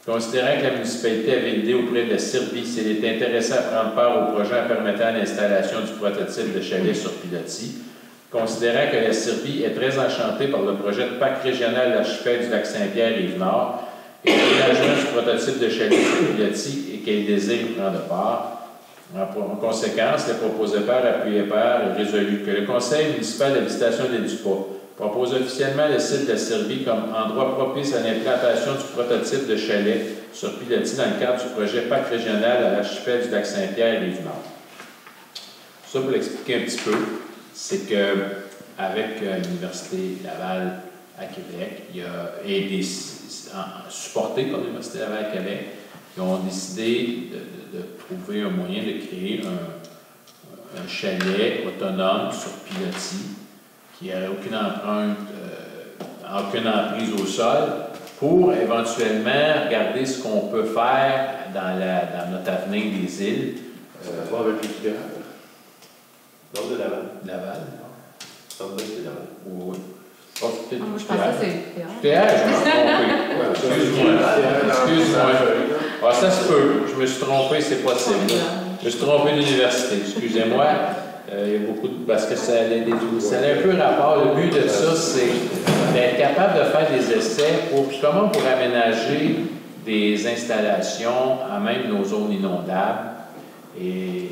considérant que la municipalité avait validé auprès de la CIRBI s'il était intéressé à prendre part au projet en permettant l'installation du prototype de chalet sur pilotis, considérant que la CIRBI est très enchantée par le projet de parc régional de l'archipel du Lac-Saint-Pierre-Rive-Nord et l'aménagement du prototype de chalet sur pilotis et qu'elle désire prendre part. En conséquence, le proposé par, appuyé par, est résolu que le Conseil municipal de la Visitation de l'île du Pas propose officiellement le site de la CIRBI comme endroit propice à l'implantation du prototype de chalet sur pilotis dans le cadre du projet parc régional à l'archipel du Lac-Saint-Pierre-Rive-Nord. Ça, pour l'expliquer un petit peu, c'est qu'avec l'Université Laval, à Québec, et supportés par l'Université Laval à Québec, qui ont décidé de trouver un moyen de créer un chalet autonome sur pilotis, qui n'aurait aucune emprise au sol, pour éventuellement regarder ce qu'on peut faire dans notre avenir des îles. Ça va avec l'équipage. Non, de Laval. Laval. Ça va être Laval. Oui. Oh, c'est peut-être Moi, je pensais que c'est TH, je me suis trompé. Excuse-moi. Ah, ça se peut. Je me suis trompé, c'est possible. Je me suis trompé d'université. Excusez-moi. Il y a beaucoup de. Parce que ça a un peu rapport. Le but de ça, c'est d'être capable de faire des essais pour comment on pourrait aménager des installations à même nos zones inondables et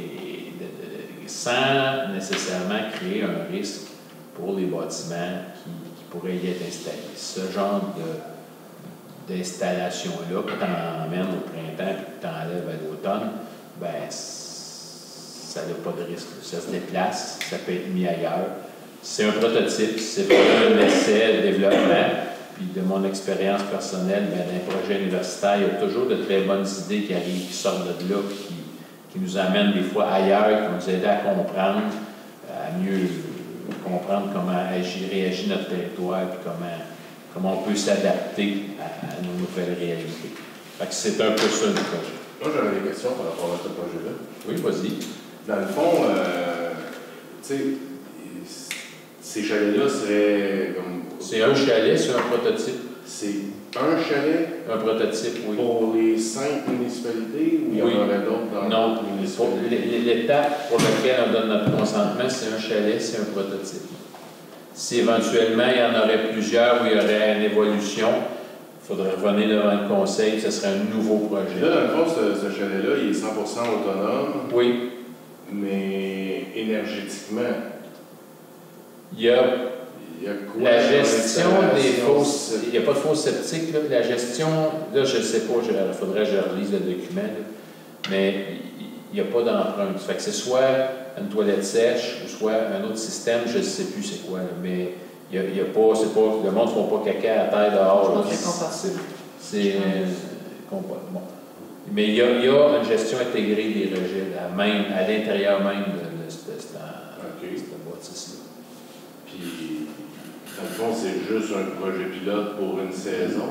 sans nécessairement créer un risque pour les bâtiments qui pourraient y être installés. Ce genre d'installation-là, que tu emmènes au printemps et que tu enlèves à l'automne, ben ça n'a pas de risque. Ça se déplace, ça peut être mis ailleurs. C'est un prototype, c'est vraiment un essai de développement. Puis de mon expérience personnelle, ben, dans les projets universitaires, il y a toujours de très bonnes idées qui arrivent, qui sortent de là, qui nous amènent des fois ailleurs, qui vont nous aider à comprendre, à mieux comprendre comment réagit notre territoire, puis comment on peut s'adapter à nos nouvelles réalités. Fait que c'est un peu ça le projet. Moi, j'avais des questions par rapport à ce projet-là. Oui, vas-y. Dans le fond, tu sais, ces chalets-là seraient comme... C'est un chalet, c'est un prototype. C'est un chalet Un prototype, oui. pour les 5 municipalités ou il y en aurait d'autres dans Non, d'autres municipalités? l'étape pour laquelle on donne notre consentement, c'est un chalet, c'est un prototype. Si éventuellement il y en aurait plusieurs où il y aurait une évolution, il faudrait revenir devant le conseil, puis ce serait un nouveau projet. Là, dans le fond, ce chalet-là, il est 100% autonome. Oui. Mais énergétiquement, Il y a quoi? la gestion des fausses. Il n'y a pas de fausses sceptiques. Là. La gestion, là, je ne sais pas, il faudrait que je relise le document, là. Mais il n'y a pas d'empreinte. Fait que c'est soit une toilette sèche, soit un autre système, je ne sais plus c'est quoi. Là. Mais il y a pas, c'est pas, le monde ne font pas caca à terre dehors. Je pense que c'est compatible. C'est compatible. Bon. Mais il y a une gestion intégrée des rejets, à l'intérieur même de cette bâtisse-là. Puis, dans le fond, c'est juste un projet pilote pour une saison.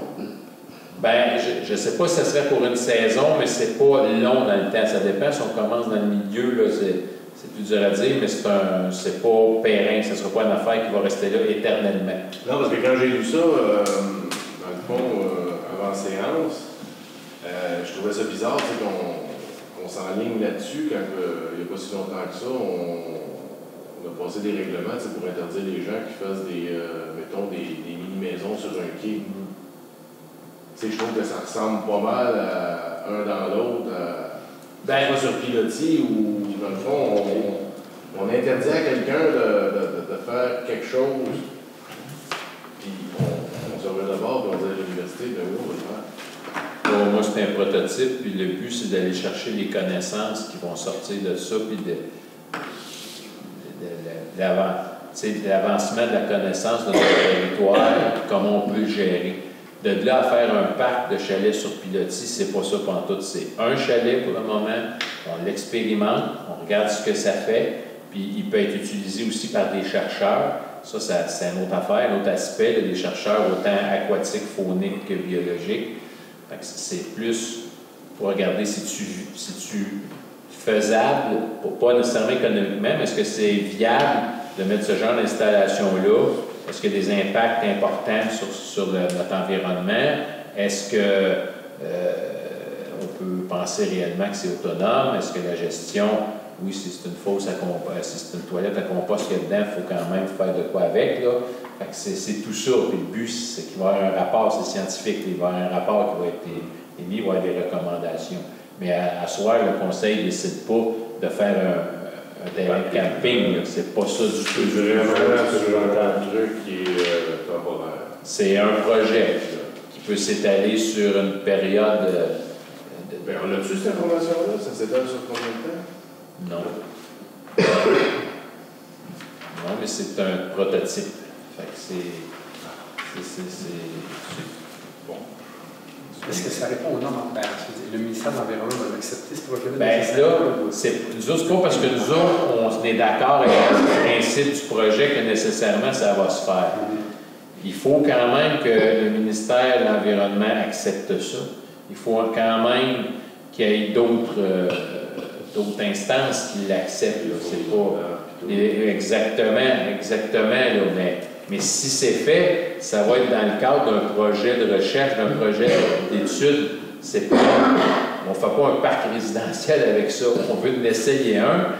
Ben, je ne sais pas si ça serait pour une saison, mais c'est pas long dans le temps. Ça dépend si on commence dans le milieu, là, c'est plus dur à dire, mais c'est pas périn, ce ne sera pas une affaire qui va rester là éternellement. Non, parce que quand j'ai lu ça, dans le fond, avant séance, je trouvais ça bizarre qu'on s'enligne là-dessus quand il n'y a pas si longtemps que ça, on a passé des règlements pour interdire les gens qui fassent mettons, des mini-maisons sur un quai. Je trouve que ça ressemble pas mal à un dans l'autre, soit sur pilotis où, dans le fond, on interdit à quelqu'un de faire quelque chose, puis on se remet d'abord et on dit à l'université, ben oui, on va le faire. Moi, c'est un prototype, puis le but, c'est d'aller chercher les connaissances qui vont sortir de ça, puis de l'avancement de la connaissance de notre territoire, comment on peut le gérer. De là à faire un parc de chalets sur pilotis, c'est pas ça pantoute. C'est un chalet pour le moment, on l'expérimente, on regarde ce que ça fait, puis il peut être utilisé aussi par des chercheurs. Ça, c'est une autre affaire, un autre aspect, là, des chercheurs autant aquatiques, fauniques que biologiques. C'est plus pour regarder si tu faisable, pas nécessairement économiquement, mais est-ce que c'est viable de mettre ce genre d'installation-là? Est-ce qu'il y a des impacts importants sur notre environnement? Est-ce que on peut penser réellement que c'est autonome? Est-ce que la gestion, oui, si c'est une fosse à compost, si c'est une toilette à compost qu'il y a dedans, il faut quand même faire de quoi avec, là. Fait que c'est tout ça. Puis le but, c'est qu'il va y avoir un rapport, c'est scientifique, il va y avoir un rapport qui va être émis, il va y avoir des recommandations. Mais à soir, le conseil ne décide pas de faire un terrain de camping. C'est pas ça du tout. C'est vraiment un truc qui est temporaire. C'est un projet qui peut s'étaler sur une période Ben, on a-tu cette information-là? Ça s'étale sur combien de temps? Non. Non, mais c'est un prototype. Fait que bon. Est-ce que ça répond aux normes? Ben, le ministère de l'Environnement va accepter ce projet-là? Ben là, nous autres, c'est pas parce que nous autres, on est d'accord avec le principe du projet que nécessairement ça va se faire. Il faut quand même que le ministère de l'Environnement accepte ça. Il faut quand même qu'il y ait d'autres instances qui l'acceptent. C'est pas exactement là, mais si c'est fait, ça va être dans le cadre d'un projet de recherche, d'un projet d'étude. C'est pas, on ne fait pas un parc résidentiel avec ça. On veut en essayer un.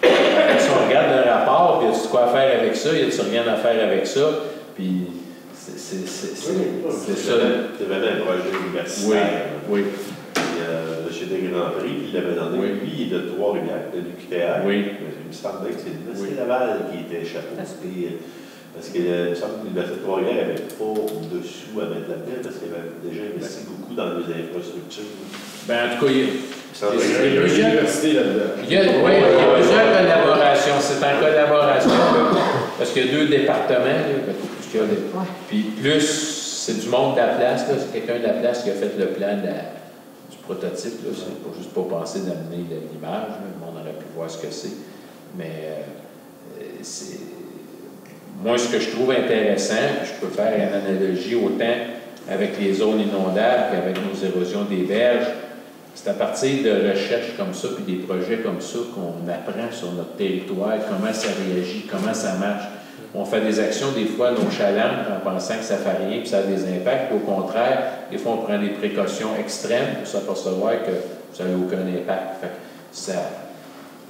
Si on regarde le rapport, puis y a-tu quoi à faire avec ça, y a-tu rien à faire avec ça, puis c'est ça. C'est vraiment un projet universitaire. Oui. Chez des Grands Prix, il l'avait donné. Oui. Lui, il est de Trois-Rivières, de l'UQTR. Oui. Il me semblait que c'est Laval qui était chapeauté. Parce que il me semble que l'Université de Trois-Rivières n'avait pas dessous à mettre là-dedans, parce qu'elle avait déjà investi beaucoup dans les infrastructures. Ben, en tout cas, il y a plusieurs collaborations. C'est en collaboration, parce qu'il y a 2 départements, puis plus, c'est du monde de la place, c'est quelqu'un de la place qui a fait le plan du prototype. C'est pas juste pas penser d'amener l'image, le monde aurait pu voir ce que c'est. Mais moi, ce que je trouve intéressant, je peux faire une analogie autant avec les zones inondables qu'avec nos érosions des berges, c'est à partir de recherches comme ça, puis des projets comme ça, qu'on apprend sur notre territoire, comment ça réagit, comment ça marche. On fait des actions des fois nonchalantes en pensant que ça ne fait rien, puis ça a des impacts. Puis au contraire, des fois, on prend des précautions extrêmes pour s'apercevoir que ça n'a aucun impact. Fait que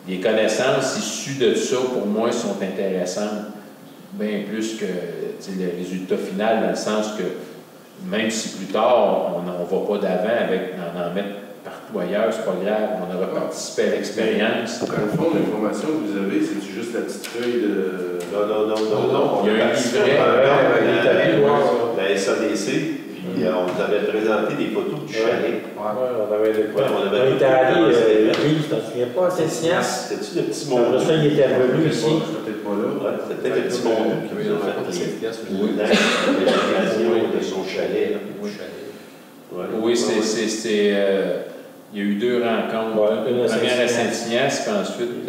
les connaissances issues de ça, pour moi, sont intéressantes, bien plus que le résultat final, dans le sens que même si plus tard, on ne va pas d'avant avec en mettre partout ailleurs, c'est pas grave, on aura participé à l'expérience. Dans le fond, l'information que vous avez, c'est juste la petite feuille de... Non. Il y a un livret. La SADC, puis on vous avait présenté des photos du chalet. On avait été allé, Yves, t'en souviens pas, c'est Science. C'était-tu le petit Après monde? ça, il était revenu ici. Peut-être pas là. C'était peut-être le petit monde qui nous a fait l'évaluation de son chalet. Oui, il y a eu 2 rencontres. Une La première à Saint-Ignace. Saint-Ignace, puis ensuite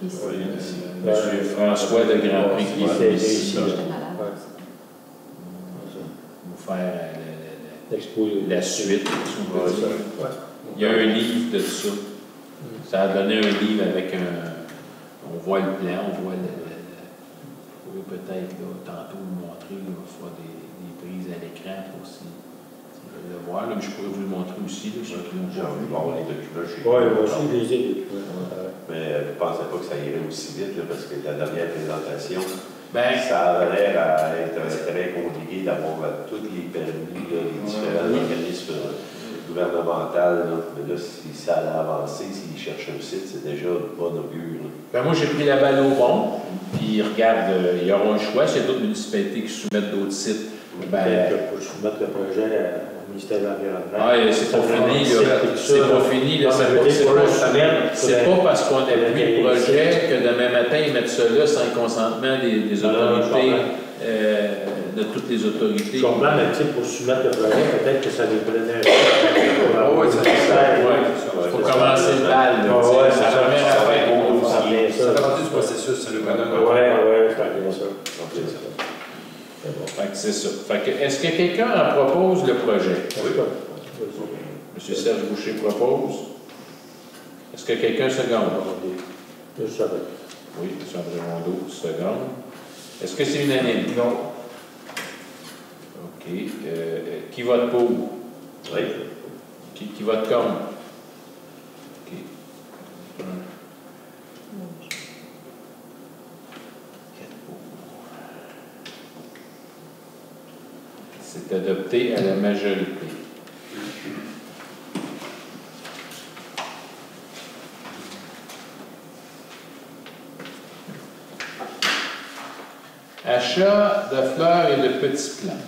Ici. M. François de Grand Prix qui est venu ici. J'étais malade. Nous faire L'exposé. la suite. Il y a un livre de ça. Ça a donné un livre avec on voit le plan, on voit peut-être tantôt vous montrer, il va faire des prises à l'écran pour si vous voulez le voir. Là, mais je pourrais vous le montrer aussi. J'ai envie de voir les documents. Oui, moi aussi, je les ai documents. Mais je ne pensais pas que ça irait aussi vite, là, parce que la dernière présentation, Ben, ça avait l'air à être très compliqué d'avoir tous les permis, là, les différents organismes gouvernementaux. Là. Mais là, si ça allait avancer, s'ils cherchent un site, c'est déjà une bonne augure. ben moi, j'ai pris la balle au bon, puis regarde, il y aura un choix. S'il y a d'autres municipalités qui soumettent d'autres sites, Peut-être que pour soumettre le projet au ministère de l'Environnement. c'est pas fini, là. C'est pas fini, là. C'est pas parce qu'on appuie le projet que demain matin, ils mettent ça là sans le consentement des autorités, de toutes les autorités. Je comprends, mais pour soumettre le projet, peut-être que ça devrait être Il faut commencer le bal, là. C'est la première affaire qu'on va faire. Ça fait partie du processus, c'est le bonhomme. Oui, c'est bien ça. Fait que c'est ça. Fait que, est-ce que quelqu'un en propose le projet? Oui. M. Serge Boucher propose. Est-ce que quelqu'un seconde? Je savais. Oui, M. André Rondeau seconde. Est-ce que c'est unanime? Non. OK. Qui vote pour? Oui. Qui vote contre? OK. 1. 4 pour. C'est adopté à la majorité. Achat de fleurs et de petits plants.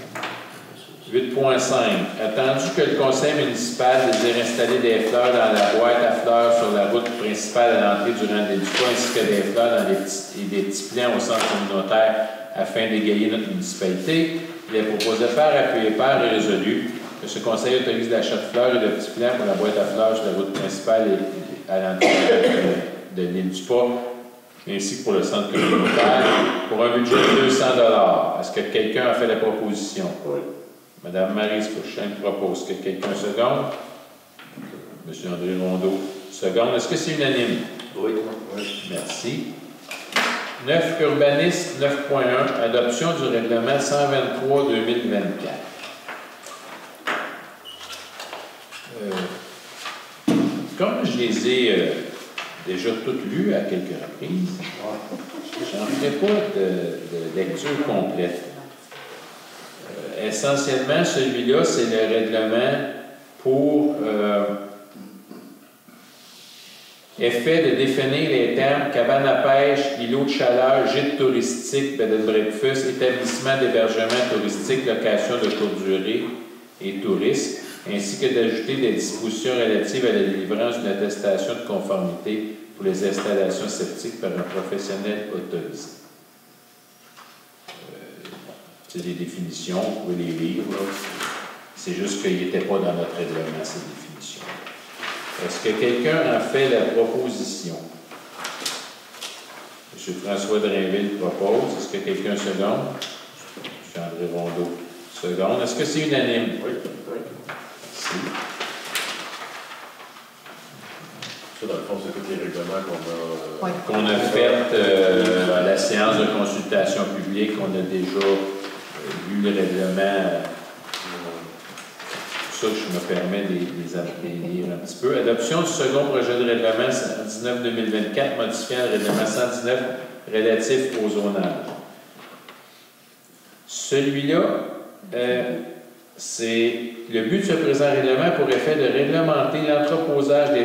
8.5. Attendu que le conseil municipal désire installer des fleurs dans la boîte à fleurs sur la route principale à l'entrée du Randelco, ainsi que des fleurs dans des petits plants au centre communautaire afin d'égayer notre municipalité, Il est proposé de faire, appuyé par et résolu que ce conseil autorise l'achat de fleurs et de petits plants pour la boîte à fleurs sur la route principale et à l'entrée de l'île du Pas, ainsi que pour le centre communautaire, pour un budget de 200 $. Est-ce que quelqu'un a fait la proposition? Oui. Madame Maryse Cochin propose. Est-ce que quelqu'un seconde? Monsieur André Rondeau seconde. Est-ce que c'est unanime? Oui. Merci. 9, urbanisme 9.1, adoption du règlement 123-2024. Comme je les ai déjà toutes lues à quelques reprises, je n'en ferai pas de lecture complète. Essentiellement, celui-là, c'est le règlement pour effet de définir les termes cabane à pêche, îlot de chaleur, gîte touristique, bed and breakfast, établissement d'hébergement touristique, location de courte durée et tourisme, ainsi que d'ajouter des dispositions relatives à la délivrance d'une attestation de conformité pour les installations septiques par un professionnel autorisé. C'est des définitions, vous pouvez les lire. C'est juste qu'il n'était pas dans notre règlement, ces définitions. Est-ce que quelqu'un a fait la proposition? M. François Drainville propose. Est-ce que quelqu'un seconde? M. André Rondeau seconde. Est-ce que c'est unanime? Oui. Merci. Ça, dans le fond, c'est tous les règlements Qu'on a fait à la séance de consultation publique. On a déjà lu le règlement. Ça, je me permets de les lire un petit peu. Adoption du second projet de règlement 119-2024, modifiant le règlement 119 relatif au zonage. Celui-là, c'est le but de ce présent règlement pour effet de réglementer l'entreposage des